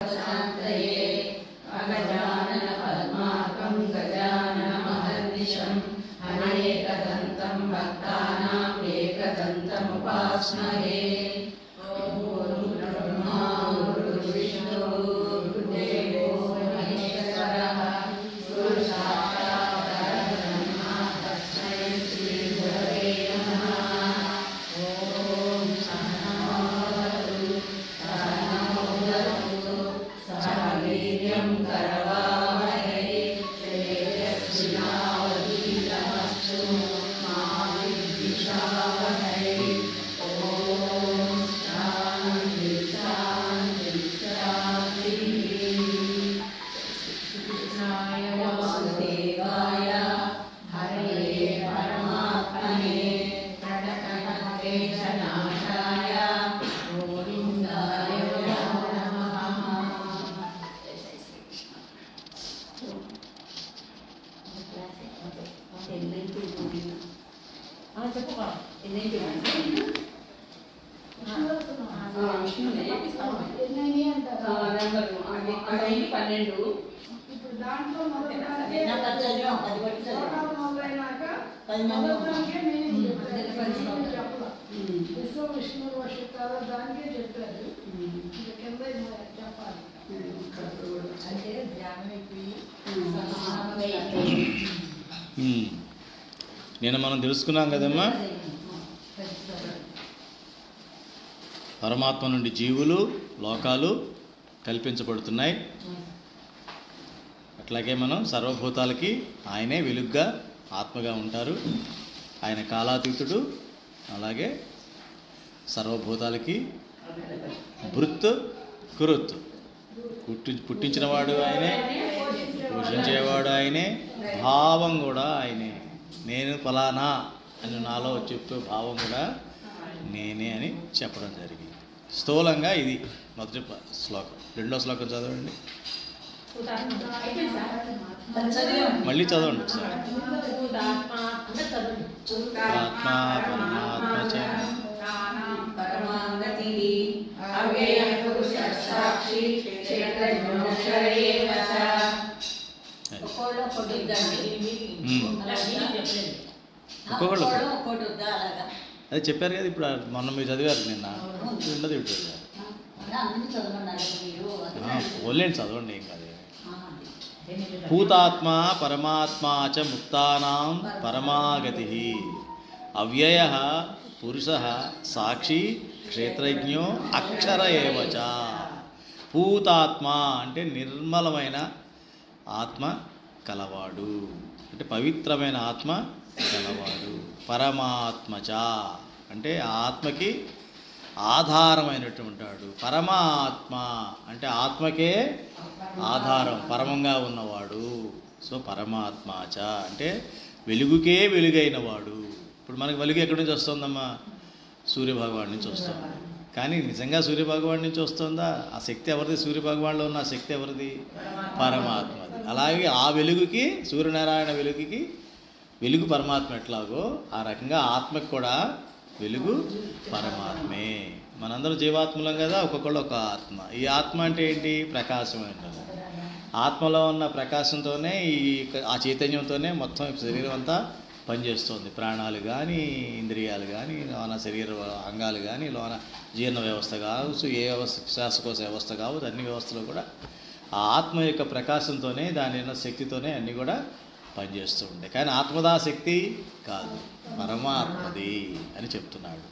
शान्तये अगजानन पद्मार्कं गजाननमहर्निशम् अनेकदन्तं भक्तानाम् एकदन्तमुपास्महे। गुरुर्ब्रह्मा गुरुर्विष्णुः गुरुर्देवो महेश्वरः गुरुसाक्षात् परब्रह्म तस्मै श्रीगुरवे नमः। ॐ सहना भवतु सहनौ भुनक्तु सह वीर्यं करवावहै तेजस्विनावधीतमस्तु मा विद्विषावहै। ॐ शान्ति शान्ति शान्तिः। कृष्णाय वासुदेवाय हरये परमात्मने प्रणतक्लेशनाशाय गोविन्दाय नमः। ఇప్పుడు దాంట్లో విశ్వ విష్ణు వర్షితారో దానికే చెప్పారు. ఇంకా కింద చెప్పాలి అంటే ధ్యానం అయిపోయి నేను మనం తెలుసుకున్నాం కదమ్మా, పరమాత్మ నుండి జీవులు లోకాలు కల్పించబడుతున్నాయి. అట్లాగే మనం సర్వభూతాలకి ఆయనే వెలుగ్గా ఆత్మగా ఉంటారు. ఆయన కాలాతీతుడు. అలాగే సర్వభూతాలకి భృత్ కురుత్, పుట్టించినవాడు ఆయనే, పోషించేవాడు ఆయనే, భావం కూడా ఆయనే. నేను ఫలానా అని నాలో చెప్పే భావం కూడా నేనే అని చెప్పడం జరిగింది. స్థూలంగా ఇది మొదటి శ్లోకం. రెండో శ్లోకం చదవండి, మళ్ళీ చదవండి ఒకసారి. ఆత్మా పరమాత్మ చ परमागतिः अव्ययः पुरुषः साक्षी क्षेत्रज्ञोऽक्षरयेव च। అది చెప్పారు కదా. ఇప్పుడు మొన్న మీరు చదివారు, నిన్న ఉండదు. ఇప్పుడు ఓన్లేండి చదవండి, ఏం కాదు. భూతాత్మ పరమాత్మ చ ముక్తానాం పరమాగతి అవ్యయ పురుష సాక్షి క్షేత్రజ్ఞో అక్షర ఏవ చ. భూతాత్మ అంటే నిర్మలమైన ఆత్మ కలవాడు, అంటే పవిత్రమైన ఆత్మ కలవాడు. పరమాత్మచ అంటే ఆత్మకి ఆధారమైనటువంటి వాడు. పరమాత్మ అంటే ఆత్మకే ఆధారం, పరమంగా ఉన్నవాడు. సో పరమాత్మచ అంటే వెలుగుకే వెలుగైన వాడు. ఇప్పుడు మనకి వెలుగు ఎక్కడి నుంచి వస్తుందమ్మా? సూర్యభగవాన్ నుంచి వస్తుంది. కానీ నిజంగా సూర్యభగవాన్ నుంచి వస్తుందా? ఆ శక్తి ఎవరిది? సూర్యభగవాన్లో ఉన్న ఆ శక్తి ఎవరిది? పరమాత్మది. అలాగే ఆ వెలుగుకి, సూర్యనారాయణ వెలుగుకి వెలుగు పరమాత్మ ఎట్లాగో ఆ రకంగా ఆత్మకి కూడా వెలుగు పరమాత్మే. మనందరూ జీవాత్మలం కదా, ఒక్కొక్కళ్ళు ఒక ఆత్మ. ఈ ఆత్మ అంటే ఏంటి? ప్రకాశం అంటారు. ఆత్మలో ఉన్న ప్రకాశంతోనే ఆ చైతన్యంతోనే మొత్తం శరీరం అంతా పనిచేస్తుంది. ప్రాణాలు కానీ, ఇంద్రియాలు కానీ, లోన శరీర అంగాలు కానీ, లోన జీర్ణ వ్యవస్థ కావచ్చు, ఏ వ్యవస్థ, శ్వాసకోశ వ్యవస్థ కావచ్చు, అన్ని వ్యవస్థలు కూడా ఆ ఆత్మ యొక్క ప్రకాశంతోనే, దాని ఉన్న శక్తితోనే అన్నీ కూడా పనిచేస్తూ ఉంటాయి. కానీ ఆత్మదా శక్తి కాదు, పరమాత్మది అని చెప్తున్నాడు.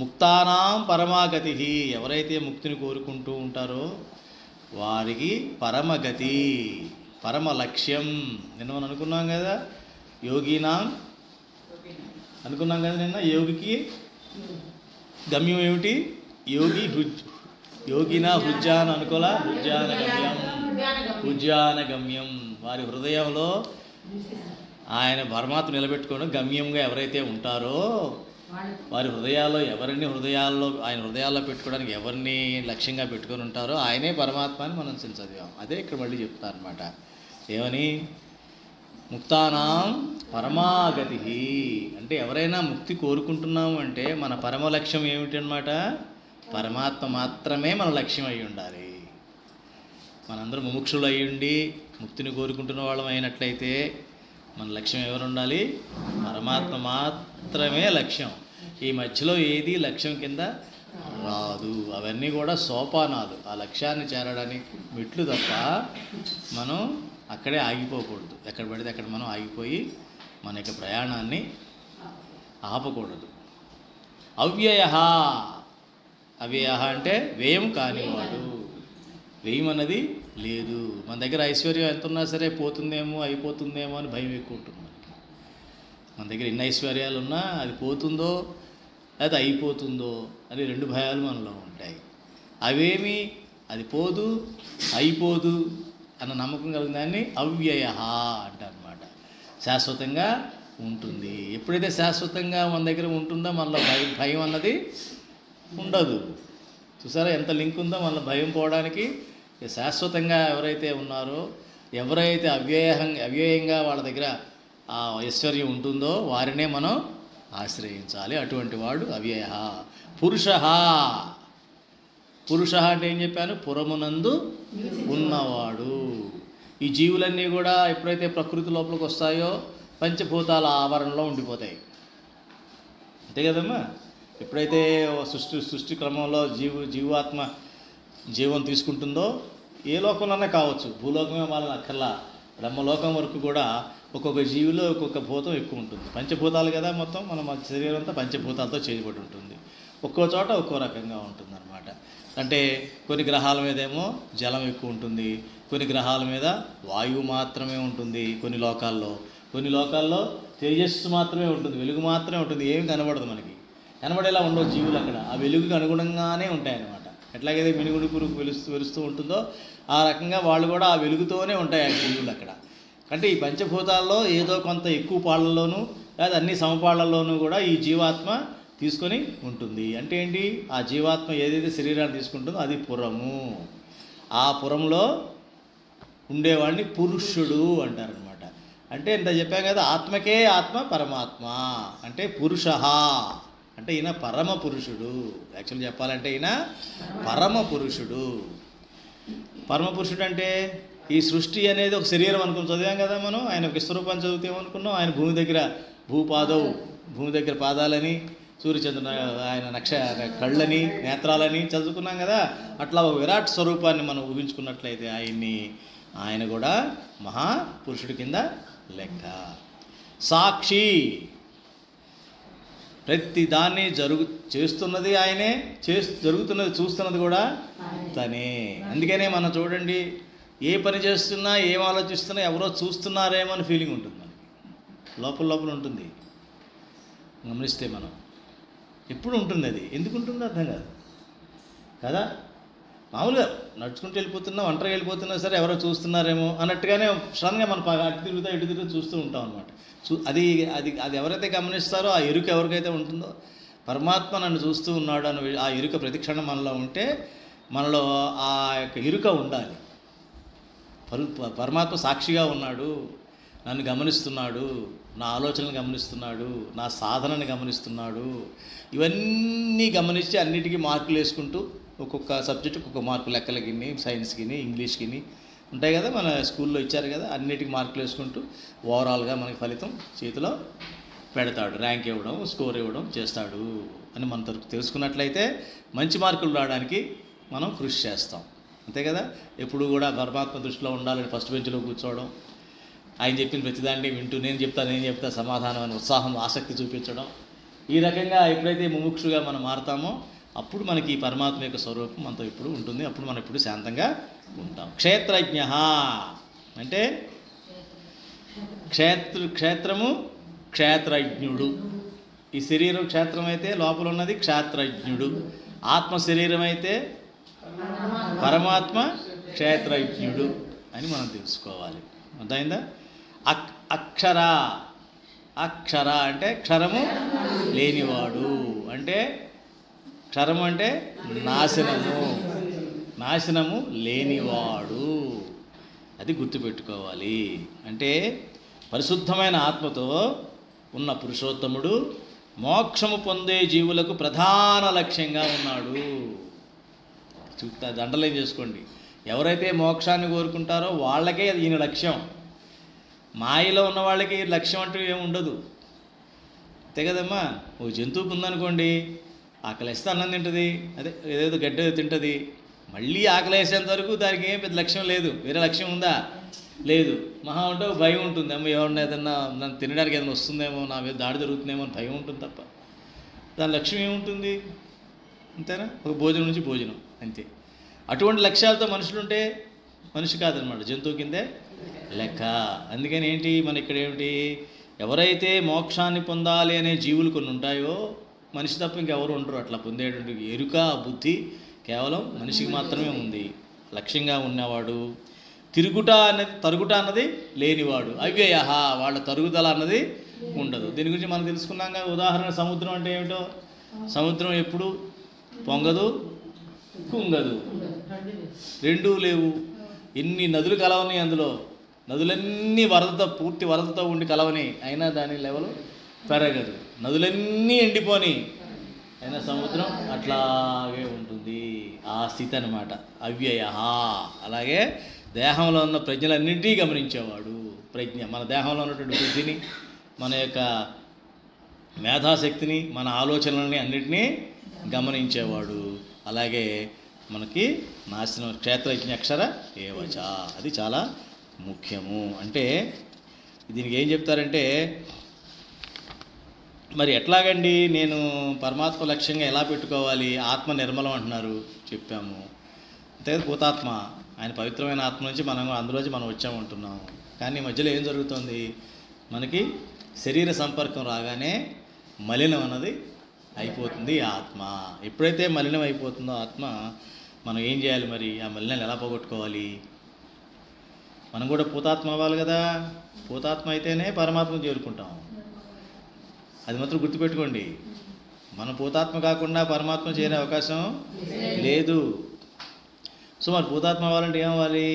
ముక్తానాం పరమాగతి, ఎవరైతే ముక్తిని కోరుకుంటూ ఉంటారో వారికి పరమగతి, పరమ లక్ష్యం. నిన్న మనం అనుకున్నాం కదా, యోగినాం అనుకున్నాం కదా నిన్న. యోగికి గమ్యం ఏమిటి? యోగినా హృజ్జాన అనుకోలా, హృజ్జాన గమ్యం, హృజ్జాన గమ్యం. వారి హృదయంలో ఆయన పరమాత్మ నిలబెట్టుకోవడం గమ్యంగా ఎవరైతే ఉంటారో వారి హృదయాల్లో ఆయన హృదయాల్లో పెట్టుకోవడానికి ఎవరిని లక్ష్యంగా పెట్టుకొని ఉంటారో ఆయనే పరమాత్మ అని మనం చదివాం. అదే ఇక్కడ మళ్ళీ చెప్తారు అనమాట. ఏమని? ముక్తానాం పరమాగతి అంటే ఎవరైనా ముక్తి కోరుకుంటున్నాము అంటే మన పరమ లక్ష్యం ఏమిటి అన్నమాట? పరమాత్మ మాత్రమే మన లక్ష్యం అయి ఉండాలి. మనందరం ముముక్షులు అయ్యుండి ముక్తిని కోరుకుంటున్న వాళ్ళం అయినట్లయితే మన లక్ష్యం ఎవరు ఉండాలి? పరమాత్మ మాత్రమే లక్ష్యం. ఈ మధ్యలో ఏది లక్ష్యం కింద రాదు. అవన్నీ కూడా సోపానాలు, ఆ లక్ష్యాన్ని చేరడానికి మెట్లు తప్ప మనం అక్కడే ఆగిపోకూడదు. ఎక్కడ పడితే అక్కడ మనం ఆగిపోయి మన యొక్క ప్రయాణాన్ని ఆపకూడదు. అవ్యయ, అవ్యయ అంటే వ్యయం కానివాడు. వ్యయం అన్నది లేదు. మన దగ్గర ఐశ్వర్యం ఎంత ఉన్నా సరే పోతుందేమో, అయిపోతుందేమో అని భయం ఎక్కువ ఉంటుంది మనకి. మన దగ్గర ఎన్ని ఐశ్వర్యాలు ఉన్నా అది పోతుందో లేదా అయిపోతుందో అని రెండు భయాలు మనలో ఉంటాయి. అవేమి అది పోదు, అయిపోదు అన్న నమ్మకం కలిగిన దాన్ని అవ్యయ అంటారన్నమాట. శాశ్వతంగా ఉంటుంది. ఎప్పుడైతే శాశ్వతంగా మన దగ్గర ఉంటుందో మనలో భయం అన్నది ఉండదు. చూసారా ఎంత లింక్ ఉందో మనలో భయం పోవడానికి. శాశ్వతంగా ఎవరైతే ఉన్నారో, ఎవరైతే అవ్యయంగా వాళ్ళ దగ్గర ఆ ఐశ్వర్యం ఉంటుందో వారినే మనం ఆశ్రయించాలి. అటువంటి వాడు అవ్యయ. పురుష, పురుష అంటే ఏం చెప్పాను? పురమునందు ఉన్నవాడు. ఈ జీవులన్నీ కూడా ఎప్పుడైతే ప్రకృతి లోపలికి వస్తాయో పంచభూతాల ఆవరణలో ఉండిపోతాయి. అంతే కదమ్మా. ఎప్పుడైతే సృష్టి క్రమంలో జీవాత్మ జీవం తీసుకుంటుందో, ఏ లోకంలోనే కావచ్చు, భూలోకమే వాళ్ళని అక్కర్లా, బ్రహ్మలోకం వరకు కూడా ఒక్కొక్క జీవిలో ఒక్కొక్క భూతం ఎక్కువ ఉంటుంది. పంచభూతాలు కదా మొత్తం, మన శరీరం అంతా పంచభూతాలతో చేయబడి ఉంటుంది. ఒక్కో చోట ఒక్కో రకంగా ఉంటుంది అన్నమాట. అంటే కొన్ని గ్రహాల మీద ఏమో జలం ఎక్కువ ఉంటుంది, కొన్ని గ్రహాల మీద వాయువు మాత్రమే ఉంటుంది, కొన్ని లోకాల్లో తేజస్సు మాత్రమే ఉంటుంది, వెలుగు మాత్రమే ఉంటుంది, ఏమి కనబడదు మనకి. కనబడేలా ఉండవు జీవులు అక్కడ. ఆ వెలుగుకి అనుగుణంగానే ఉంటాయన్నమాట. ఎట్లాగైతే మినుగుడు పురుగు వెలుస్తూ ఉంటుందో ఆ రకంగా వాళ్ళు కూడా ఆ వెలుగుతోనే ఉంటాయి ఆ జీవులు అక్కడ. అంటే ఈ పంచభూతాల్లో ఏదో కొంత ఎక్కువ పాళ్ళల్లోనూ లేదా అన్ని సమపాళ్ళల్లోనూ కూడా ఈ జీవాత్మ తీసుకొని ఉంటుంది. అంటే ఏంటి? ఆ జీవాత్మ ఏదైతే శరీరాన్ని తీసుకుంటుందో అది పురము. ఆ పురంలో ఉండేవాడిని పురుషుడు అంటారనమాట. అంటే ఇంత చెప్పాం కదా, ఆత్మకే ఆత్మ పరమాత్మ అంటే పురుష అంటే ఈయన పరమ పురుషుడు. యాక్చువల్ చెప్పాలంటే ఈయన పరమ పురుషుడు. పరమ పురుషుడు అంటే ఈ సృష్టి అనేది ఒక శరీరం అనుకుని చదివాం కదా మనం. ఆయన విశ్వరూపాన్ని చదువుతామనుకున్నాం. ఆయన భూమి దగ్గర పాదాలని, సూర్యచంద్ర ఆయన కళ్ళని, నేత్రాలని చదువుకున్నాం కదా. అట్లా ఒక విరాట్ స్వరూపాన్ని మనం ఊహించుకున్నట్లయితే ఆయన కూడా మహాపురుషుడి కింద లెక్క. సాక్షి, ప్రతి దాన్ని చేస్తున్నది ఆయనే, జరుగుతున్నది చూస్తున్నది కూడా తనే. అందుకనే మనం చూడండి, ఏ పని చేస్తున్నా, ఏం ఆలోచిస్తున్నా ఎవరో చూస్తున్నారేమో అని ఫీలింగ్ ఉంటుంది మనకి. లోపల ఉంటుంది, గమనిస్తే మనం ఎప్పుడు ఉంటుంది. అది ఎందుకు ఉంటుందో అర్థం కాదు కదా. మామూలుగా నడుచుకుంటూ వెళ్ళిపోతున్నా, ఒంటరిగా వెళ్ళిపోతున్నా సరే ఎవరో చూస్తున్నారేమో అన్నట్టుగానే సడన్గా మనం అటు తిరుగుతూ చూస్తూ ఉంటాం అనమాట. అది అది అది ఎవరైతే గమనిస్తారో ఆ ఎరుక ఎవరికైతే ఉంటుందో, పరమాత్మ నన్ను చూస్తూ ఉన్నాడు అని ఆ ఎరుక ప్రతిక్షణం మనలో ఉంటే, మనలో ఆ యొక్క ఎరుక ఉండాలి. పరమాత్మ సాక్షిగా ఉన్నాడు, నన్ను గమనిస్తున్నాడు, నా ఆలోచనలు గమనిస్తున్నాడు, నా సాధనని గమనిస్తున్నాడు. ఇవన్నీ గమనించి అన్నిటికీ మార్కులు వేసుకుంటూ ఒక్కొక్క సబ్జెక్ట్ ఒక్కొక్క మార్కు, లెక్కలకి, సైన్స్కి, ఇంగ్లీష్కి ఉంటాయి కదా, మన స్కూల్లో ఇచ్చారు కదా, అన్నిటికీ మార్కులు వేసుకుంటూ ఓవరాల్గా మనకి ఫలితం చేతిలో పెడతాడు. ర్యాంక్ ఇవ్వడం, స్కోర్ ఇవ్వడం చేస్తాడు అని మనం తెలుసుకున్నట్లయితే మంచి మార్కులు రావడానికి మనం కృషి చేస్తాం. అంతే కదా. ఎప్పుడు కూడా పరమాత్మ దృష్టిలో ఉండాలని ఫస్ట్ బెంచ్లో కూర్చోవడం, ఆయన చెప్పిన ప్రతిదాన్ని వింటూ నేను చెప్తా సమాధానం అని ఉత్సాహం, ఆసక్తి చూపించడం. ఈ రకంగా ఎప్పుడైతే ముముక్షుగా మనం మారుతామో అప్పుడు మనకి ఈ పరమాత్మ యొక్క స్వరూపం మనతో ఇప్పుడు ఉంటుంది. అప్పుడు మనం ఇప్పుడు శాంతంగా ఉంటాం. క్షేత్రజ్ఞ అంటే క్షేత్రము క్షేత్రజ్ఞుడు. ఈ శరీరం క్షేత్రం అయితే లోపల ఉన్నది క్షేత్రజ్ఞుడు. ఆత్మ శరీరం అయితే పరమాత్మ క్షేత్రజ్ఞుడు అని మనం తెలుసుకోవాలి. అర్థమైందా? అక్షర అంటే క్షరము లేనివాడు. అంటే క్షరము అంటే నాశనము లేనివాడు. అది గుర్తుపెట్టుకోవాలి. అంటే పరిశుద్ధమైన ఆత్మతో ఉన్న పురుషోత్తముడు మోక్షము పొందే జీవులకు ప్రధాన లక్ష్యంగా ఉన్నాడు. దండలేం చేసుకోండి. ఎవరైతే మోక్షాన్ని కోరుకుంటారో వాళ్ళకే ఈయన లక్ష్యం. మాయలో ఉన్న వాళ్ళకి లక్ష్యం అంటూ ఏమి ఉండదు. అంతే కదమ్మా. ఓ జంతువుకు ఉందనుకోండి, ఆకలిస్తే అన్నం తింటుంది, అదే ఏదేదో గడ్డ తింటుంది, మళ్ళీ ఆకలి వేసేంత వరకు దానికి ఏం పెద్ద లక్ష్యం లేదు. వేరే లక్ష్యం ఉందా? లేదు. మహా ఉంటే భయం ఉంటుంది, అమ్మ ఎవరిని ఏదన్నా నన్ను తినడానికి ఏదైనా వస్తుందేమో, నా మీద దాడి జరుగుతుందేమో అని భయం ఉంటుంది తప్ప దాని లక్ష్యం ఏముంటుంది? అంతేనా? ఒక భోజనం నుంచి భోజనం అంతే. అటువంటి లక్ష్యాలతో మనుషులుంటే మనిషి కాదనమాట, జంతువు కిందే లెక్క. అందుకని ఏంటి మన ఇక్కడ ఏమిటి, ఎవరైతే మోక్షాన్ని పొందాలి అనే జీవులు కొన్ని ఉంటాయో మనిషి తప్ప ఇంకెవరు ఉండరు. అట్లా పొందేటువంటి ఎరుక బుద్ధి కేవలం మనిషికి మాత్రమే ఉంది. లక్ష్యంగా ఉన్నవాడు, తరుగుట అన్నది లేనివాడు, అవ్యయ, వాళ్ళ తరుగుదల అన్నది ఉండదు. దీని గురించి మనం తెలుసుకున్నాం కదా. ఉదాహరణ సముద్రం అంటే ఏమిటో, సముద్రం ఎప్పుడు పొంగదు కుంగదు, రెండూ లేవు. ఎన్ని నదులు కలవని అందులో, నదులన్నీ పూర్తి వరదతో ఉండి కలవని, అయినా దాని లెవెల్ పెరగదు. నదులన్నీ ఎండిపోని, అయినా సముద్రం అట్లాగే ఉంటుంది. ఆ స్థితి అన్నమాట అవ్యయ. అలాగే దేహంలో ఉన్న ప్రజ్ఞలన్నింటినీ గమనించేవాడు. ప్రజ్ఞ మన దేహంలో ఉన్నటువంటి బుద్ధిని, మన యొక్క మేధాశక్తిని, మన ఆలోచనలని అన్నిటినీ గమనించేవాడు. అలాగే మనకి నాశనం క్షేత్రజ్ఞ అక్షర ఏవచ, అది చాలా ముఖ్యము. అంటే దీనికి ఏం చెప్తారంటే, మరి ఎట్లాగండి నేను పరమాత్మ లక్ష్యంగా ఎలా పెట్టుకోవాలి? ఆత్మ నిర్మలం అంటున్నారు, చెప్పాము. అంతే కదా, భూతాత్మ ఆయన పవిత్రమైన ఆత్మ నుంచి అందులోంచి మనం వచ్చామంటున్నాము. కానీ మధ్యలో ఏం జరుగుతుంది, మనకి శరీర సంపర్కం రాగానే మలినం అన్నది అయిపోతుంది ఆత్మ. ఎప్పుడైతే మలినం అయిపోతుందో ఆత్మ, మనం ఏం చేయాలి మరి? ఆ మలినాన్ని ఎలా పోగొట్టుకోవాలి? మనం కూడా భూతాత్మ అవ్వాలి కదా. భూతాత్మ అయితేనే పరమాత్మను చేరుకుంటాం, అది మాత్రం గుర్తుపెట్టుకోండి. మన భూతాత్మ కాకుండా పరమాత్మ చేరే అవకాశం లేదు. సో మరి భూతాత్మ అవ్వాలంటే ఏమవ్వాలి?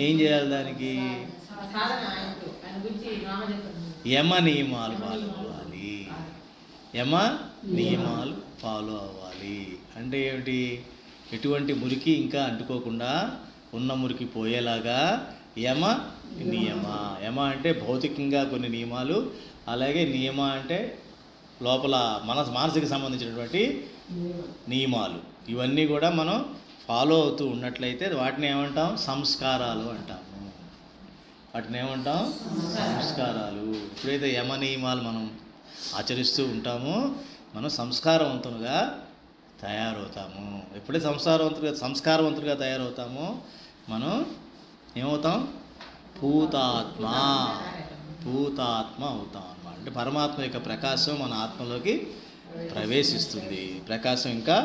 ఏం చేయాలి దానికి? యమ నియమాలు ఫాలో అవ్వాలి. యమ నియమాలు ఫాలో అవ్వాలి అంటే ఏమిటి? ఎటువంటి మురికి ఇంకా అంటుకోకుండా ఉన్న మురికి పోయేలాగా యమ నియమ. యమ అంటే భౌతికంగా కొన్ని నియమాలు, అలాగే నియమ అంటే లోపల మానసిక సంబంధించినటువంటి నియమాలు. ఇవన్నీ కూడా మనం ఫాలో అవుతూ ఉన్నట్లయితే వాటిని ఏమంటాం? సంస్కారాలు అంటాము. వాటిని ఏమంటాం? సంస్కారాలు. ఎప్పుడైతే యమ నియమాలు మనం ఆచరిస్తూ ఉంటామో మనం సంస్కారవంతులుగా తయారవుతాము. ఎప్పుడైతే సంస్కారవంతులుగా తయారవుతామో మనం ఏమవుతాం? భూతాత్మ అవుతాం అన్నమాట. అంటే పరమాత్మ యొక్క ప్రకాశం మన ఆత్మలోకి ప్రవేశిస్తుంది, ప్రకాశం ఇంకా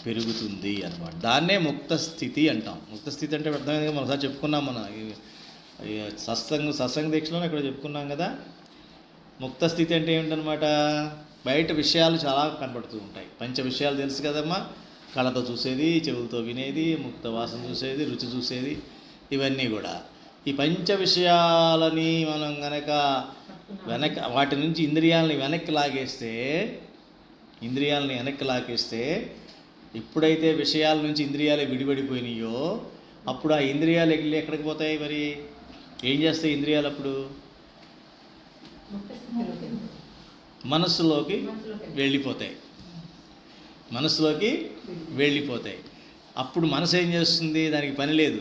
పెరుగుతుంది అన్నమాట. దాన్నే ముక్త స్థితి అంటాం. ముక్త స్థితి అంటే అర్థమైంది. మనం ఒకసారి చెప్పుకున్నాం, మన సత్సంగ దీక్షలో ఇక్కడ చెప్పుకున్నాం కదా. ముక్త స్థితి అంటే ఏమిటనమాట? బయట విషయాలు చాలా కనపడుతూ ఉంటాయి. పంచ విషయాలు తెలుసు కదమ్మా. కళ్ళతో చూసేది, చెవులతో వినేది, ముక్త వాసన చూసేది, రుచి చూసేది, ఇవన్నీ కూడా. ఈ పంచ విషయాలని మనం గనక వాటి నుంచి ఇంద్రియాలని వెనక్కి లాగేస్తే ఎప్పుడైతే విషయాల నుంచి ఇంద్రియాలు విడిపడిపోయినాయో అప్పుడు ఆ ఇంద్రియాలు వెళ్ళి ఎక్కడికి పోతాయి? మరి ఏం చేస్తాయి ఇంద్రియాలు? అప్పుడు మనస్సులోకి వెళ్ళిపోతాయి. అప్పుడు మనసు ఏం చేస్తుంది? దానికి పని లేదు.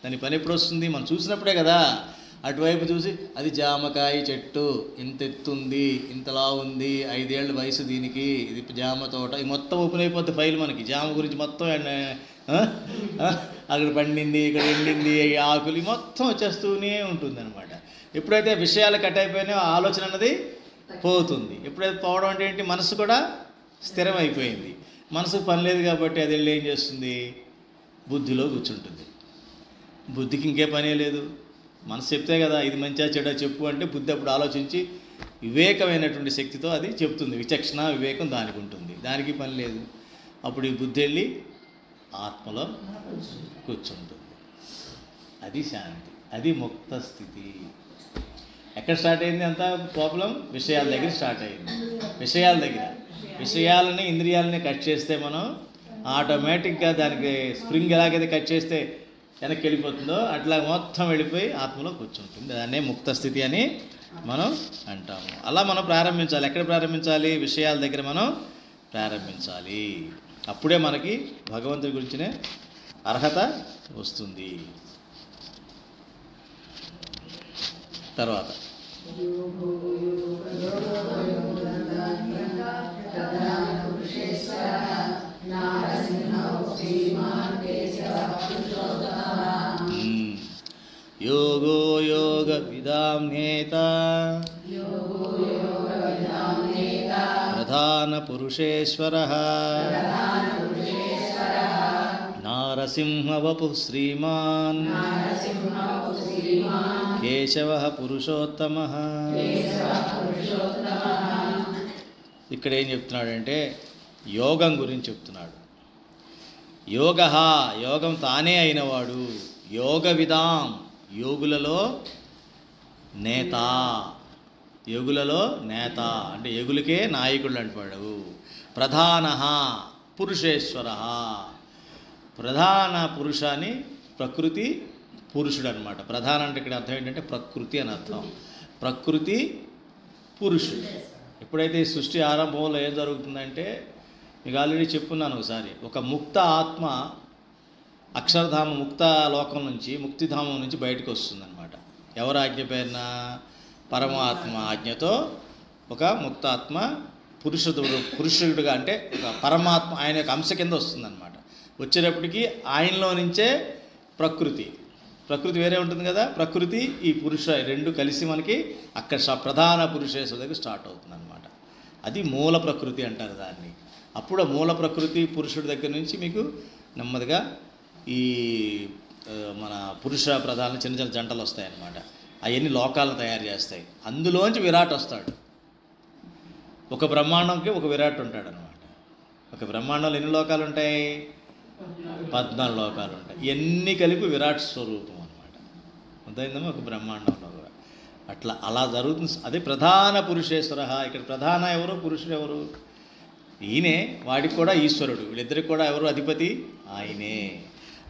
దాని పని ఎప్పుడు వస్తుంది? మనం చూసినప్పుడే కదా. అటువైపు చూసి అది జామకాయ చెట్టు, ఇంత ఎత్తుంది, ఇంతలా ఉంది, 5 ఏళ్ళ వయసు దీనికి, ఇది జామ తోట, ఇది మొత్తం ఓపెన్ అయిపోద్ది ఫైల్ మనకి. జామ గురించి మొత్తం అక్కడ పండింది, ఇక్కడ ఎండింది, ఆకులు మొత్తం వచ్చేస్తూనే ఉంటుంది అనమాట. ఎప్పుడైతే విషయాలు కట్ అయిపోయినాయో ఆలోచన అన్నది పోతుంది. ఎప్పుడైతే పోవడం అంటే ఏంటి? మనసు కూడా స్థిరమైపోయింది. మనసుకు పని లేదు కాబట్టి అది వెళ్ళి ఏం చేస్తుంది? బుద్ధిలో కూర్చుంటుంది. బుద్ధికి ఇంకే పనే లేదు. మనసు చెప్తే కదా ఇది మంచిగా చెడా చెప్పు అంటే బుద్ధి అప్పుడు ఆలోచించి వివేకమైనటువంటి శక్తితో అది చెప్తుంది. విచక్షణ వివేకం దానికి ఉంటుంది, దానికి పని లేదు. అప్పుడు ఈ బుద్ధి వెళ్ళి ఆత్మలో కూర్చుంటుంది. అది శాంతి, అది ముక్త స్థితి. ఎక్కడ స్టార్ట్ అయింది అంతా ప్రాబ్లం? విషయాల దగ్గర స్టార్ట్ అయింది. విషయాల దగ్గర విషయాలని ఇంద్రియాలని కట్ చేస్తే మనం ఆటోమేటిక్గా దానికి స్ప్రింగ్ ఎలాగైతే కట్ చేస్తే వెనక్కి వెళ్ళిపోతుందో అట్లా మొత్తం వెళ్ళిపోయి ఆత్మలో కూర్చుంటుంది. దాన్నే ముక్త స్థితి అని మనం అంటాము. అలా మనం ప్రారంభించాలి. ఎక్కడ ప్రారంభించాలి? విషయాల దగ్గర మనం ప్రారంభించాలి. అప్పుడే మనకి భగవంతుడి గురించిన అర్హత వస్తుంది. తర్వాత యోగో యోగ విదాం నేత ప్రధాన పురుషేశ్వర నారసింహ వపు శ్రీమాన్ కేశవ పురుషోత్తమ. ఇక్కడ ఏం చెప్తున్నాడంటే యోగం గురించి చెప్తున్నాడు. యోగం తానే అయినవాడు, యోగ విదాం యోగులలో నేత, అంటే యోగులకే నాయకుడు అంటాడు. ప్రధాన పురుషేశ్వర, ప్రధాన పురుషాన్ని ప్రకృతి పురుషుడు అనమాట. ప్రధాన అంటే ఇక్కడ అర్థం ఏంటంటే ప్రకృతి అని అర్థం. ప్రకృతి పురుషుడు. ఎప్పుడైతే ఈ సృష్టి ఆరంభంలో ఏం జరుగుతుందంటే మీకు ఆల్రెడీ చెప్పున్నాను ఒకసారి, ఒక ముక్త ఆత్మ అక్షరధామ ముక్త లోకం నుంచి ముక్తిధామం నుంచి బయటకు వస్తుందన్నమాట. ఎవరు ఆజ్ఞ పేరున? పరమాత్మ ఆజ్ఞతో ఒక ముక్తాత్మ పురుషుడుగా అంటే ఒక పరమాత్మ ఆయన యొక్క అంశ కింద వస్తుందన్నమాట. వచ్చేటప్పటికి ఆయనలో నుంచే ప్రకృతి వేరే ఉంటుంది కదా, ప్రకృతి ఈ పురుష రెండు కలిసి మనకి అక్కడ ప్రధాన పురుషేశ్వర దగ్గర స్టార్ట్ అవుతుంది అనమాట. అది మూల ప్రకృతి అంటారు దాన్ని. అప్పుడు మూల ప్రకృతి పురుషుడి దగ్గర నుంచి మీకు నెమ్మదిగా ఈ మన పురుష ప్రధాన చిన్న చిన్న జంటలు వస్తాయన్నమాట. అవన్నీ లోకాలను తయారు చేస్తాయి. అందులోంచి విరాట్ వస్తాడు. ఒక బ్రహ్మాండంకి ఒక విరాట్ ఉంటాడు అనమాట. ఒక బ్రహ్మాండంలో ఎన్ని లోకాలు ఉంటాయి? 14 లోకాలు ఉంటాయి. ఇవన్నీ కలిపి విరాట్ స్వరూపం అనమాట. అర్థమైందమ్మా? ఒక బ్రహ్మాండంలో కూడా అలా జరుగుతుంది. అదే ప్రధాన పురుషేశ్వర. ఇక్కడ ప్రధాన ఎవరు? పురుషుడు ఎవరు? ఈయనే. వాడికి కూడా ఈశ్వరుడు. వీళ్ళిద్దరికి కూడా ఎవరు అధిపతి? ఆయనే.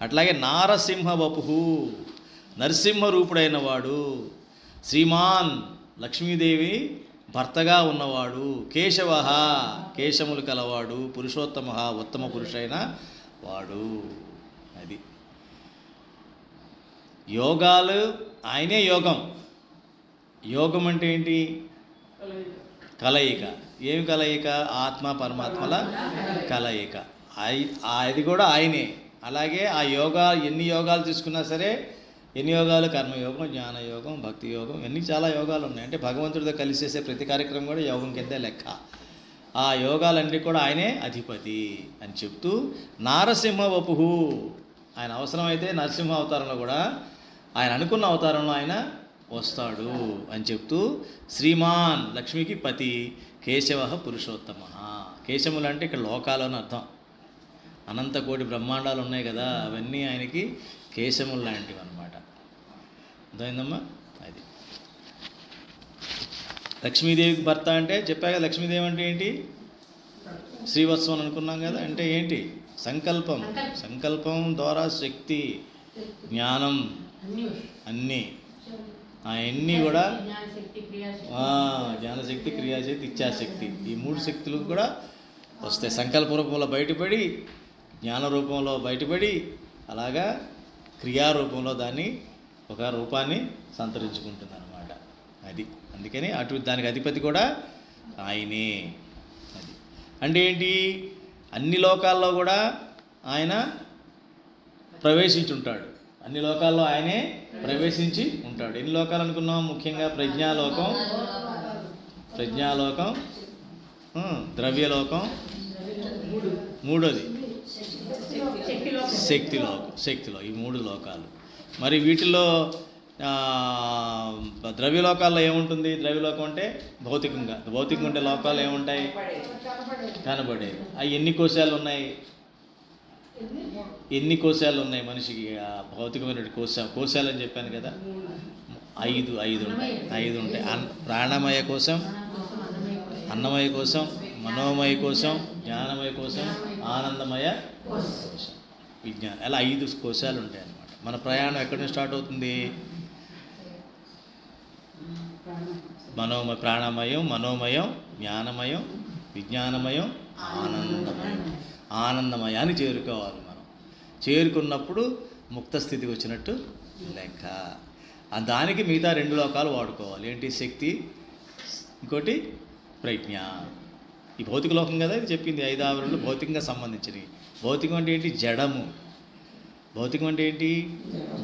అట్లాగే నారసింహ వపు, నరసింహ రూపుడైన వాడు. శ్రీమాన్, లక్ష్మీదేవి భర్తగా ఉన్నవాడు. కేశవ, కేశములు కలవాడు. పురుషోత్తమ, ఉత్తమ పురుషైన వాడు. అది యోగాలు ఆయనే. యోగం అంటే ఏంటి? కలయిక. ఏమి కలయిక? ఆత్మ పరమాత్మల కలయిక. అది కూడా ఆయనే. అలాగే ఆ ఎన్ని యోగాలు తీసుకున్నా సరే, ఎన్ని యోగాలు? కర్మయోగం, జ్ఞానయోగం, భక్తి యోగం, ఎన్ని చాలా యోగాలు ఉన్నాయి. అంటే భగవంతుడితో కలిసి చేసే ప్రతి కార్యక్రమం కూడా యోగం కిందే లెక్క. ఆ యోగాలన్నీ కూడా ఆయనే అధిపతి అని చెప్తూ నారసింహ వపు, ఆయన అవసరమైతే నరసింహ అవతారంలో కూడా ఆయన అనుకున్న అవతారంలో ఆయన వస్తాడు అని చెప్తూ శ్రీమాన్, లక్ష్మికి పతి, కేశవ పురుషోత్తమ. కేశములు అంటే ఇక్కడ లోకాలు అని అర్థం. అనంత కోటి బ్రహ్మాండాలు ఉన్నాయి కదా, అవన్నీ ఆయనకి కేశములు లాంటివి అనమాట. అర్థమైందమ్మా? అది లక్ష్మీదేవికి భర్త అంటే చెప్పాక. లక్ష్మీదేవి అంటే ఏంటి? శ్రీవత్సం అనుకున్నాం కదా. అంటే ఏంటి? సంకల్పం ద్వారా శక్తి, జ్ఞానం, అన్నీ అవన్నీ కూడా జ్ఞానశక్తి, క్రియాశక్తి, ఇచ్ఛాశక్తి, ఈ 3 శక్తులు కూడా వస్తాయి. సంకల్ప రూపంలో బయటపడి, జ్ఞాన రూపంలో బయటపడి, అలాగా క్రియారూపంలో దాన్ని ఒక రూపాన్ని సంతరించుకుంటుంది అనమాట. అది అందుకని దానికి అధిపతి కూడా ఆయనే. అది అంటే ఏంటి? అన్ని లోకాల్లో కూడా ఆయన ప్రవేశించుంటాడు. అన్ని లోకాల్లో ఆయనే ప్రవేశించి ఉంటాడు. ఎన్ని లోకాలు అనుకున్నాం? ముఖ్యంగా ప్రజ్ఞాలోకం, ద్రవ్యలోకం, మూడోది శక్తిలో, ఈ 3 లోకాలు. మరి వీటిల్లో ద్రవ్యలోకాల్లో ఏముంటుంది? ద్రవ్యలోకం అంటే భౌతికంగా ఉండే లోకాలు ఏముంటాయి? కనబడేవి. అవి ఎన్ని కోశాలు ఉన్నాయి? మనిషికి? భౌతికమైన కోశాలు అని చెప్పాను కదా, 5 ఉంటాయి. ప్రాణమయ కోశం, అన్నమయ కోశం, మనోమయ కోశం, జ్ఞానమయ కోశం, ఆనందమయ కోశం, విజ్ఞానం. అలా 5 కోశాలు ఉంటాయి అన్నమాట. మన ప్రయాణం ఎక్కడి నుంచి స్టార్ట్ అవుతుంది? ప్రాణమయం, మనోమయం, జ్ఞానమయం, విజ్ఞానమయం, ఆనందమయం. ఆనందమయాన్ని చేరుకోవాలి మనం. చేరుకున్నప్పుడు ముక్త స్థితికి వచ్చినట్టు లెక్క. దానికి మిగతా 2 లోకాలు వాడుకోవాలి. ఏంటి? శక్తి, ఇంకోటి ప్రజ్ఞ. ఈ భౌతిక లోకం కదా ఇది చెప్పింది. 5 ఆవరణలు భౌతికంగా సంబంధించినవి. భౌతికం అంటే ఏంటి? జడము. భౌతికం అంటే ఏంటి?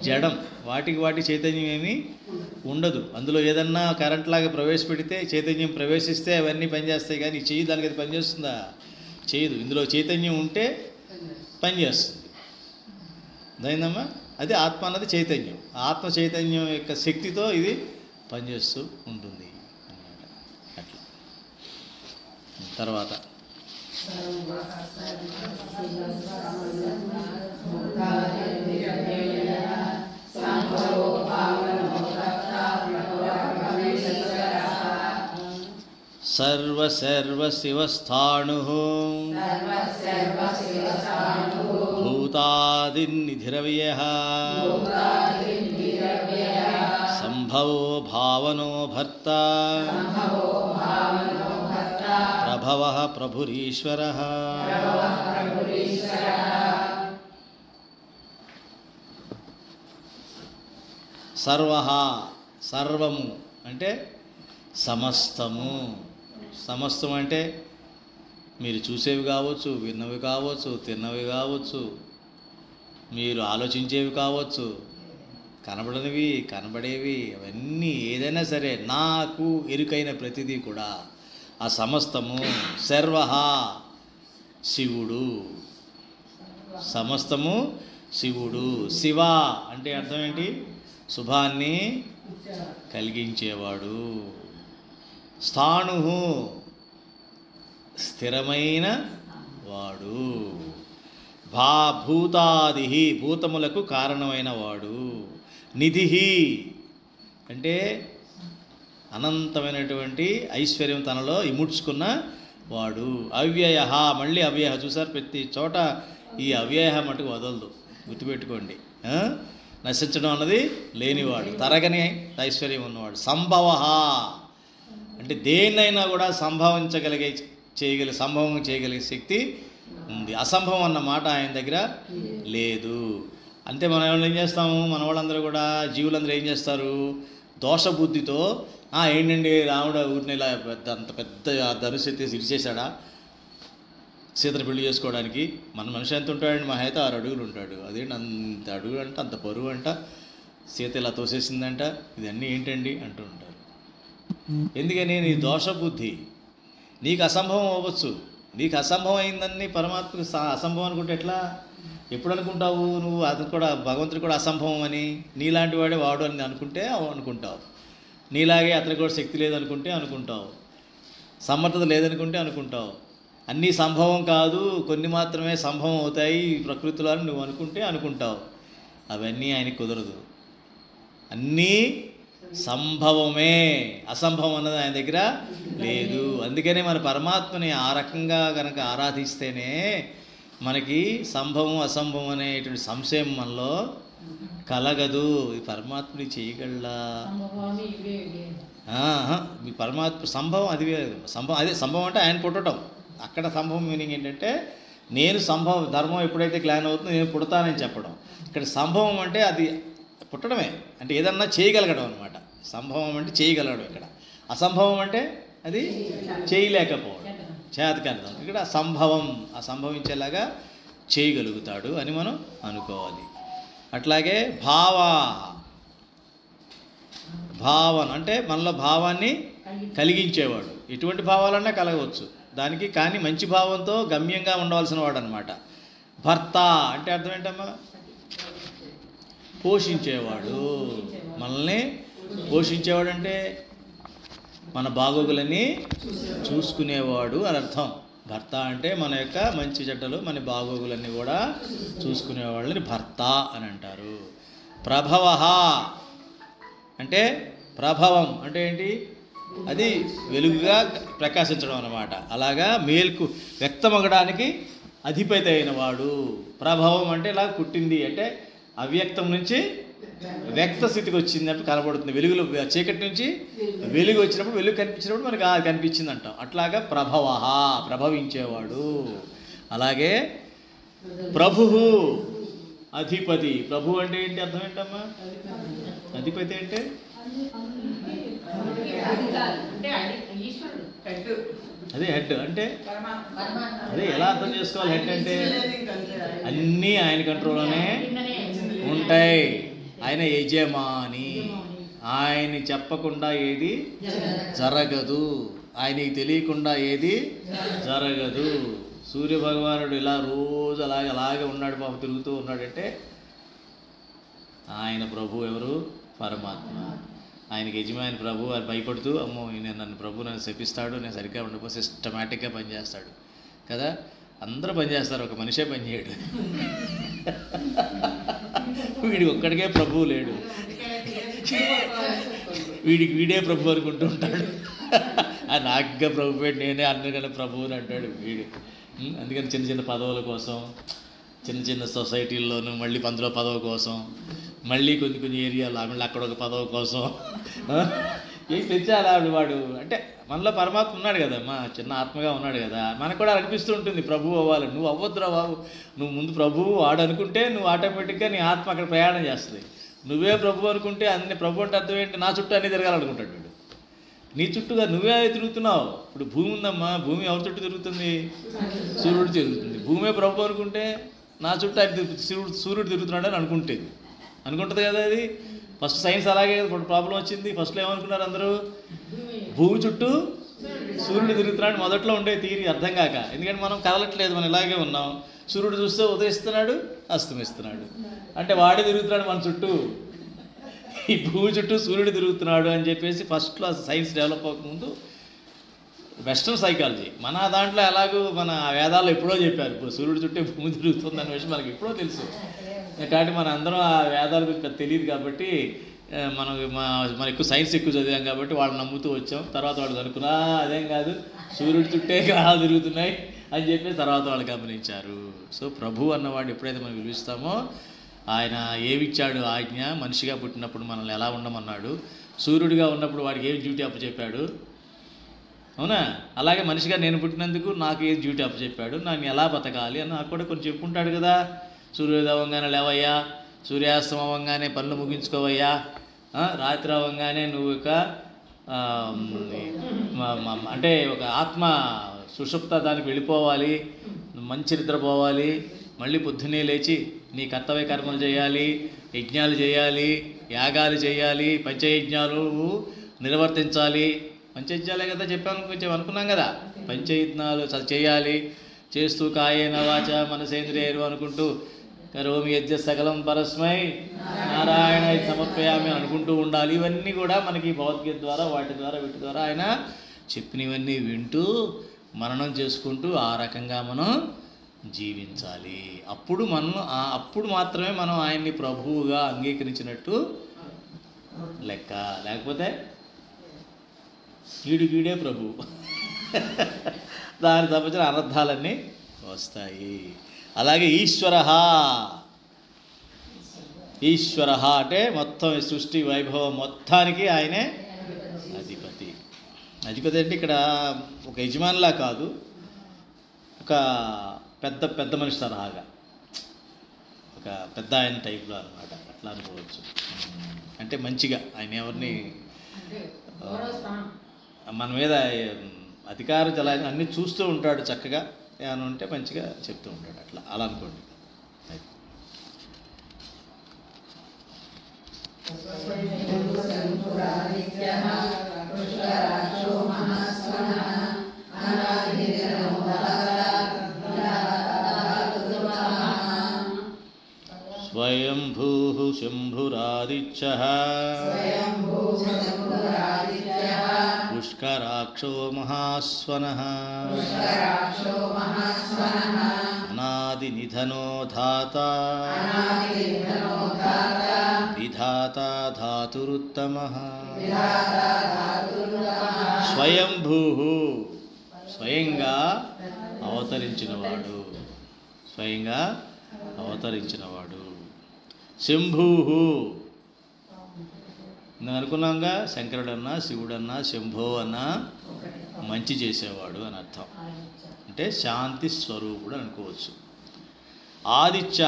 జడం. వాటి చైతన్యం ఏమీ ఉండదు. అందులో ఏదన్నా కరెంట్ లాగా ప్రవేశపెడితే చైతన్యం ప్రవేశిస్తే అవన్నీ పనిచేస్తాయి, కానీ చెయ్యి దానికి అది పనిచేస్తుందా? చేయదు. ఇందులో చైతన్యం ఉంటే పనిచేస్తుంది. అదైందమ్మా? అది ఆత్మ అన్నది చైతన్యం. ఆత్మ చైతన్యం యొక్క శక్తితో ఇది పనిచేస్తూ ఉంటుంది అన్నమాట. అట్లా తర్వాత సర్వశివస్థాణుః భూతాదిన్నిధిరవ్యయః సంభవో భావనో భర్త ప్రభవః ప్రభురీశ్వరః. సర్వః, సర్వము అంటే సమస్తము. సమస్తం అంటే మీరు చూసేవి కావచ్చు, విన్నవి కావచ్చు, తిన్నవి కావచ్చు, మీరు ఆలోచించేవి కావచ్చు, కనబడనివి, కనబడేవి, అవన్నీ ఏదైనా సరే నాకు ఎరుకైన ప్రతిదీ కూడా ఆ సమస్తము. సర్వః శివుడు. సమస్తము శివుడు. శివ అంటే అర్థం ఏంటి? శుభాన్ని కలిగించేవాడు. స్థాణుః స్థిరమైన వాడు. భూతాది భూతములకు కారణమైన వాడు. నిధి అంటే అనంతమైనటువంటి ఐశ్వర్యం తనలో ఇముడ్చుకున్న వాడు. అవ్యయ, మళ్ళీ అవ్యయ. చూసారు, ప్రతి చోట ఈ అవ్యయ మటుకు వదలదు, గుర్తుపెట్టుకోండి. నశించడం అన్నది లేనివాడు, తరగని ఐశ్వర్యం ఉన్నవాడు. సంభవ అంటే దేన్నైనా కూడా సంభవం చేయగలిగే శక్తి ఉంది. అసంభవం అన్న మాట ఆయన దగ్గర లేదు. అంతే. మనం ఏం చేస్తాము? మన వాళ్ళందరూ కూడా, జీవులందరూ ఏం చేస్తారు? దోషబుద్ధితో ఏంటండి రాముడు ఊరిని ఇలా అంత పెద్ద ధనుసు ఎత్తేసి ఇరిచేశాడా సీతను పెళ్లి చేసుకోవడానికి? మన మనిషి ఎంత ఉంటాడండి? మా అయితే 6 అడుగులు ఉంటాడు. అదేంటి అంత అడుగులు అంట, అంత బరువు అంట, సీత ఇలా తోసేసిందంట, ఇదన్నీ ఏంటండి అంటూ ఉంటారు. ఎందుకని? నీ దోషబుద్ధి. నీకు అసంభవం అవ్వచ్చు. నీకు అసంభవం అయిందని పరమాత్మకు అసంభవం అనుకుంటే ఎట్లా? ఎప్పుడు అనుకుంటావు నువ్వు? అది కూడా భగవంతుడు కూడా అసంభవం అని, నీలాంటి వాడే వాడు అని అనుకుంటావు. నీలాగే అతనికి కూడా శక్తి లేదనుకుంటే అనుకుంటావు, సమర్థత లేదనుకుంటే అనుకుంటావు. అన్నీ సంభవం కాదు, కొన్ని మాత్రమే సంభవం అవుతాయి ప్రకృతిలో అని నువ్వు అనుకుంటావు. అవన్నీ ఆయనకి కుదరదు. అన్నీ సంభవమే, అసంభవం అన్నది ఆయన దగ్గర లేదు. అందుకనే మన పరమాత్మని ఆ రకంగా కనుక ఆరాధిస్తేనే మనకి సంభవం అసంభవం అనేటువంటి సంశయం మనలో కలగదు. ఈ పరమాత్మని చేయగలడా? మీ పరమాత్మ సంభవం అది సంభవం. అదే సంభవం అంటే ఆయన పుట్టడం. అక్కడ సంభవం మీనింగ్ ఏంటంటే నేను సంభవం, ధర్మం ఎప్పుడైతే క్లాన్ అవుతుందో నేను పుడతానని చెప్పడం. ఇక్కడ సంభవం అంటే అది పుట్టడమే, అంటే ఏదన్నా చేయగలగడం అనమాట. సంభవం అంటే చేయగలగడం. ఇక్కడ అసంభవం అంటే అది చేయలేకపోవడం, చేతకర్థం. ఇక్కడ సంభవం, ఆ సంభవించేలాగా చేయగలుగుతాడు అని మనం అనుకోవాలి. అట్లాగే భావన అంటే మనలో భావాన్ని కలిగించేవాడు. ఎటువంటి భావాలన్నా కలగవచ్చు దానికి, కానీ మంచి భావంతో గమ్యంగా ఉండవలసిన వాడు అనమాట. భర్త అంటే అర్థం ఏంటమ్మా? పోషించేవాడు. మనల్ని పోషించేవాడు అంటే మన బాగోగులన్నీ చూసుకునేవాడు అని అర్థం. భర్త అంటే మన యొక్క మంచి చెడ్డలు, మన బాగోగులన్నీ కూడా చూసుకునేవాళ్ళని భర్త అని అంటారు. ప్రభవ అంటే ప్రభవం అంటే ఏంటి? అది వెలుగుగా ప్రకాశించడం అన్నమాట. అలాగా మేల్కు వ్యక్తమగడానికి అధిపతి అయిన వాడు. ప్రభావం అంటే ఇలా పుట్టింది అంటే అవ్యక్తం నుంచి వ్యక్త స్థితికి వచ్చింది అంటే కనబడుతుంది. వెలుగులో చీకటి నుంచి వెలుగు వచ్చినప్పుడు, వెలుగు కనిపించినప్పుడు మనకి కనిపించింది అంటాం. అట్లాగా ప్రభవ, ప్రభవించేవాడు. అలాగే ప్రభువు, అధిపతి. ప్రభు అంటే ఏంటి, అర్థం ఏంటమ్మా? అధిపతి అంటే అదే హెడ్ అంటే అదే ఎలా అర్థం చేసుకోవాలి? హెడ్ అంటే అన్నీ ఆయన కంట్రోల్లోనే ఉంటాయి. ఆయన యజమాని. ఆయన చెప్పకుండా ఏది జరగదు, ఆయనకి తెలియకుండా ఏది జరగదు. సూర్యభగవానుడు ఇలా రోజు అలాగే ఉన్నాడు, పాప తిరుగుతూ ఉన్నాడంటే ఆయన ప్రభు ఎవరు? పరమాత్మ. ఆయనకి యజమాని ప్రభు. అది భయపడుతూ అమ్మో నన్ను ప్రభు నన్ను శపిస్తాడు, నేను సరిగ్గా ఉండకపోతే సిస్టమేటిక్గా పనిచేస్తాడు కదా. అందరూ పనిచేస్తారు, ఒక మనిషే పనిచేయడు. వీడికి ఒక్కడికే ప్రభువు లేడు, వీడే ప్రభు అనుకుంటూ ఉంటాడు. నాకుగా ప్రభు పెట్టి నేనే అన్నికన్నా ప్రభువు అని అంటాడు వీడు. అందుకని చిన్న చిన్న పదవుల కోసం, చిన్న చిన్న సొసైటీల్లోనూ మళ్ళీ అందులో పదవి కోసం, మళ్ళీ కొన్ని ఏరియాలో మళ్ళీ అక్కడ ఒక పదవి కోసం ఏం తెచ్చాడు వాడు. అంటే మనలో పరమాత్మ ఉన్నాడు కదమ్మా, చిన్న ఆత్మగా ఉన్నాడు కదా. మనకు కూడా అనిపిస్తూ ఉంటుంది ప్రభువు అవ్వాలి. నువ్వు అవ్వద్దురా బాబు, నువ్వు ముందు ప్రభువు వాడు అనుకుంటే నువ్వు ఆటోమేటిక్గా నీ ఆత్మ అక్కడ ప్రయాణం చేస్తుంది. నువ్వే ప్రభు అనుకుంటే అన్ని ప్రభు అంటే అర్థం ఏంటి? నా చుట్టూ అన్నీ తిరగాలనుకుంటాడు వీడు. నీ చుట్టూగా నువ్వే తిరుగుతున్నావు. ఇప్పుడు భూమి ఉందమ్మా, భూమి ఎవరి చుట్టూ తిరుగుతుంది? సూర్యుడు తిరుగుతుంది. భూమే ప్రభు అనుకుంటే నా చుట్టూ అది సూర్యుడు తిరుగుతున్నాడు అని అనుకుంటుంది కదా. అది ఫస్ట్ సైన్స్ అలాగే ఇప్పుడు ప్రాబ్లం వచ్చింది. ఫస్ట్లో ఏమనుకున్నారు అందరూ? భూమి చుట్టూ సూర్యుడు తిరుగుతున్నాడు మొదట్లో ఉండే తీరి అర్థం కాక. ఎందుకంటే మనం కదలట్లేదు, మనం ఇలాగే ఉన్నాం. సూర్యుడు చూస్తే ఉదయిస్తున్నాడు, అస్తమిస్తున్నాడు, అంటే వాడే తిరుగుతున్నాడు మన చుట్టూ. ఈ భూమి చుట్టూ సూర్యుడు తిరుగుతున్నాడు అని చెప్పేసి ఫస్ట్లో సైన్స్ డెవలప్ అవ్వకముందు వెస్ట్రన్ సైకాలజీ, మన దాంట్లో ఎలాగూ మన వేదాల్లో ఎప్పుడో చెప్పారు ఇప్పుడు సూర్యుడు చుట్టూ భూమి తిరుగుతుంది అనే విషయం మనకి ఎప్పుడో తెలుసు. కాబట్టి మన అందరం ఆ వేదాల గురించి తెలియదు కాబట్టి మనం ఎక్కువ సైన్స్ ఎక్కువ చదివాం కాబట్టి వాళ్ళు నమ్ముతూ వచ్చాం. తర్వాత వాళ్ళు అనుకున్నా అదేం కాదు, సూర్యుడి చుట్టే గ్రహాలు తిరుగుతున్నాయి అని చెప్పేసి తర్వాత వాళ్ళు గమనించారు. సో ప్రభు అన్నవాడు ఎప్పుడైతే మనం విలువిస్తామో ఆయన ఏమిచ్చాడు ఆజ్ఞ? మనిషిగా పుట్టినప్పుడు మనల్ని ఎలా ఉండమన్నాడు, సూర్యుడిగా ఉన్నప్పుడు వాడికి ఏం డ్యూటీ అప్పచెప్పాడు, అవునా? అలాగే మనిషిగా నేను పుట్టినందుకు నాకు ఏం డ్యూటీ అప్పచెప్పాడు, నన్ను ఎలా బతకాలి అని నాకు కూడా కొంచెం చెప్పుకుంటాడు కదా. సూర్యోదయం అవ్వగానే లేవయ్యా, సూర్యాస్తం అవ్వగానే పనులు ముగించుకోవయ్యా, రాత్రి అవ్వగానే నువ్వు ఇక అంటే ఒక ఆత్మ సుషుప్త దానికి వెళ్ళిపోవాలి, మంచి నిద్రపోవాలి, మళ్ళీ పొద్దున్నే లేచి నీ కర్తవ్య కర్మలు చేయాలి, యజ్ఞాలు చేయాలి, యాగాలు చేయాలి, పంచయజ్ఞాలు నిర్వర్తించాలి. పంచయజ్ఞాలే కదా చెప్పాను అనుకున్నాం కదా. పంచయజ్ఞాలు చేయాలి, చేస్తూ కాయేన వాచ మనసేంద్రియేరు అనుకుంటూ కరోమి యజ్ఞ సకలం పరస్మై నారాయణ సమర్పయామి అనుకుంటూ ఉండాలి. ఇవన్నీ కూడా మనకి భగవద్గీత ద్వారా వీటి ద్వారా ఆయన చెప్పినవన్నీ వింటూ మననం చేసుకుంటూ ఆ రకంగా మనం జీవించాలి. అప్పుడు మాత్రమే మనం ఆయన్ని ప్రభువుగా అంగీకరించినట్టు లెక్క. లేకపోతే వీడే ప్రభు. దానికి సంబంధించిన అనర్థాలన్నీ వస్తాయి. అలాగే ఈశ్వర అంటే మొత్తం సృష్టి వైభవం మొత్తానికి ఆయనే అధిపతి. అంటే ఇక్కడ ఒక యజమానిలా కాదు, ఒక పెద్ద మనిషి తరహాగా, ఒక పెద్ద ఆయన టైప్లో అనమాట. అట్లా అనుకోవచ్చు. అంటే మంచిగా ఆయన ఎవరిని మన మీద అధికారం చలాయి అన్నీ చూస్తూ ఉంటాడు చక్కగా. ఏమైనా ఉంటే మంచిగా చెప్తూ ఉంటాడు. అలా అనుకోండి. స్వయంభూ శంభురాదిత్యః స్వయంభూషంభురాదిత్యః పుష్కరాక్షో మహాస్వనః పుష్కరాక్షో మహాస్వనః అనాదినిధనో ధాతా అనాదినిధనో ధాతా విధాతా ధాతురుత్తమః విధాతా ధాతురుత్తమః స్వయంభూ స్వయంగా అవతరించినవాడు, స్వయంగా అవతరించినవాడు. శంభూ నేను అనుకున్నాంగా, శంకరుడన్నా శివుడన్నా శంభో అన్నా మంచి చేసేవాడు అని అర్థం. అంటే శాంతి స్వరూపుడు అనుకోవచ్చు. ఆదిత్య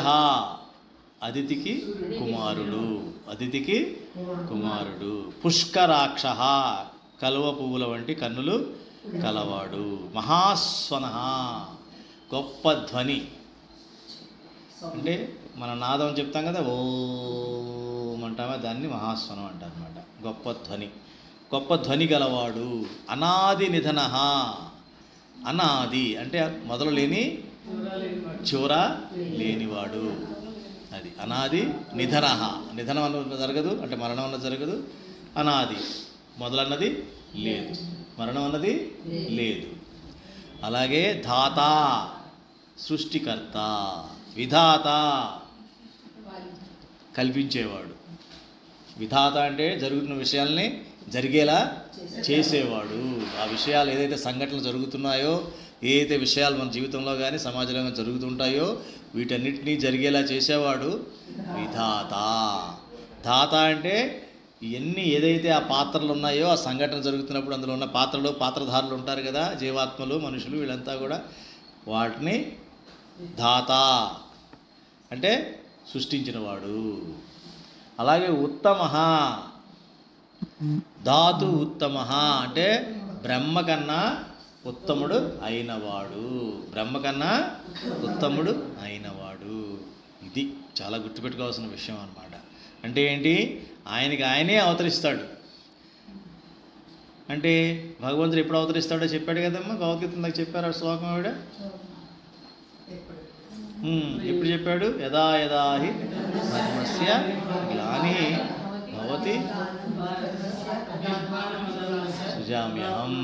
అదితికి కుమారుడు, అదితికి కుమారుడు. పుష్కరాక్ష కలువ పువ్వుల వంటి కన్నులు కలవాడు. మహాస్వన గొప్ప ధ్వని, అంటే మన నాదం చెప్తాం కదా, ఓం అంటామా, దాన్ని మహాస్వనం అంటారు అనమాట. గొప్ప ధ్వని, గొప్ప ధ్వని గలవాడు. అనాది నిధన, అనాది అంటే మొదలు లేని చివర లేనివాడు. అది అనాది నిధన. నిధనం అన్నది జరగదు అంటే మరణం అన్నది జరగదు. అనాది మొదలన్నది లేదు, మరణం అన్నది లేదు. అలాగే ధాత సృష్టికర్త, విధాత కల్పించేవాడు. విధాత అంటే జరుగుతున్న విషయాల్ని జరిగేలా చేసేవాడు. ఆ విషయాలు ఏదైతే సంఘటనలు జరుగుతున్నాయో, ఏదైతే విషయాలు మన జీవితంలో కానీ సమాజంలో కానీ జరుగుతుంటాయో వీటన్నిటినీ జరిగేలా చేసేవాడు విధాత. ధాత అంటే ఇవన్నీ ఏదైతే ఆ పాత్రలు ఉన్నాయో, ఆ సంఘటన జరుగుతున్నప్పుడు అందులో ఉన్న పాత్రలు, పాత్రధారులు ఉంటారు కదా, జీవాత్మలు, మనుషులు, వీళ్ళంతా కూడా వాటిని ధాత అంటే సృష్టించినవాడు. అలాగే ఉత్తమ, ధాతు ఉత్తమ అంటే బ్రహ్మ కన్నా ఉత్తముడు అయినవాడు, బ్రహ్మ కన్నా ఉత్తముడు అయినవాడు. ఇది చాలా గుర్తుపెట్టుకోవాల్సిన విషయం అన్నమాట. అంటే ఏంటి, ఆయనకి ఆయనే అవతరిస్తాడు. అంటే భగవంతుడు ఎప్పుడు అవతరిస్తాడో చెప్పాడు కదమ్మా, భగవద్గీత నాకు చెప్పారు ఆ శ్లోకం ఆవిడ. ఎప్పుడు చెప్పాడు? యదా యదా హి ధర్మస్య గ్లాని భవతి సృజామ్యహం.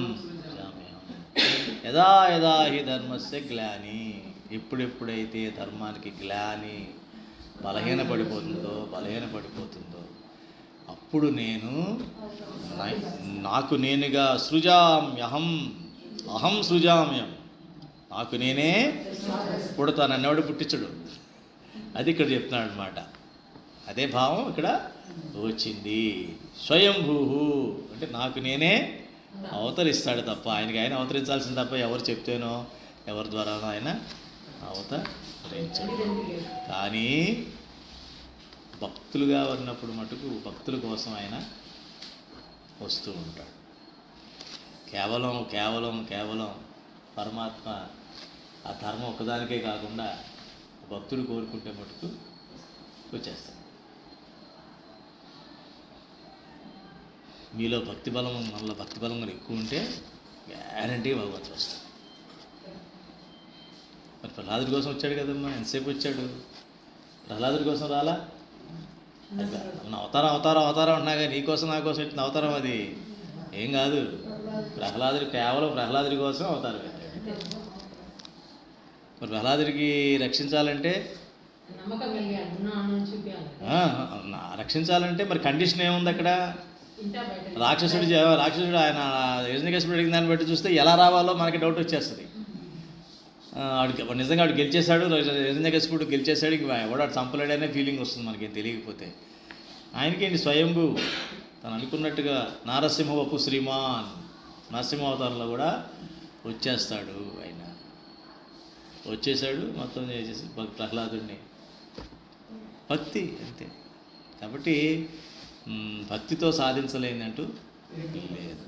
యదా యదా హి ధర్మస్య గ్లాని, ఎప్పుడెప్పుడైతే ధర్మానికి గ్లాని బలహీనపడిపోతుందో అప్పుడు నేను నాకు నేనుగా సృజామ్యహం, అహం సృజామ్యం, నాకు నేనే పుడతాను, నన్నెవడు పుట్టించడు. అది ఇక్కడ చెప్తున్నాడు అనమాట. అదే భావం ఇక్కడ వచ్చింది. స్వయంభూ అంటే నాకు నేనే అవతరిస్తాడు తప్ప, ఆయనకి ఆయన అవతరించాల్సింది తప్ప ఎవరు చెప్తేనో ఎవరి ద్వారానో ఆయన అవతరించడు. కానీ భక్తులుగా ఉన్నప్పుడు మటుకు భక్తుల కోసం ఆయన వస్తూ ఉంటాడు. కేవలం కేవలం కేవలం పరమాత్మ ఆ ధర్మం ఒక్కదానికే కాకుండా భక్తుడు కోరుకుంటే మటుకు వచ్చేస్తాడు. మీలో భక్తి బలం, మనలో భక్తి బలం ఎక్కువ ఉంటే గ్యారంటీగా భగవంతుడు వస్తాడు. మరి ప్రహ్లాదుడి కోసం వచ్చాడు కదమ్మా, ఎంతసేపు వచ్చాడు? ప్రహ్లాదుడి కోసం రాలా? అవతారం అవతారం అవతారం అంటున్నాగా, నీకోసం నా కోసం పెట్టిన అవతారం అది ఏం కాదు. ప్రహ్లాదుడు కేవలం ప్రహ్లాదుడి కోసం అవతారం పెట్టాడు. మరి ప్రహ్లాదుడికి రక్షించాలంటే మరి కండిషన్ ఏముంది అక్కడ? రాక్షసుడు ఆయన హిరణ్యకశిపుడు అడిగిన దాన్ని బట్టి చూస్తే ఎలా రావాలో మనకి డౌట్ వచ్చేస్తుంది. నిజంగా వాడు గెలిచేశాడు, హిరణ్యకశిపుడు గెలిచేశాడు, ఇంక వాడు చంపలేడనే ఫీలింగ్ వస్తుంది మనకి తెలియకపోతే. ఆయనకేంటి స్వయంభూ తను అనుకున్నట్టుగా నారసింహ వపు శ్రీమాన్, నరసింహ అవతారంలో కూడా వచ్చేస్తాడు. ఆయన వచ్చేసాడు, మొత్తం చేసేసి ప్రహ్లాదుడిని. భక్తి అంతే. కాబట్టి భక్తితో సాధించలేదంటూ లేదు.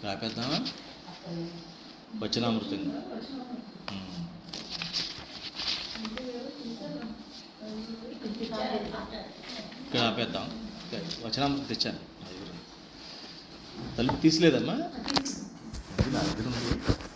రాపేద్దామా? వచనామృతంగా ఇక్కడ ఆపేద్దాం. వచనామృతం తెచ్చాను. తలుపు తీసలేదమ్మా? ఇది నా దగ్గర ఉంది.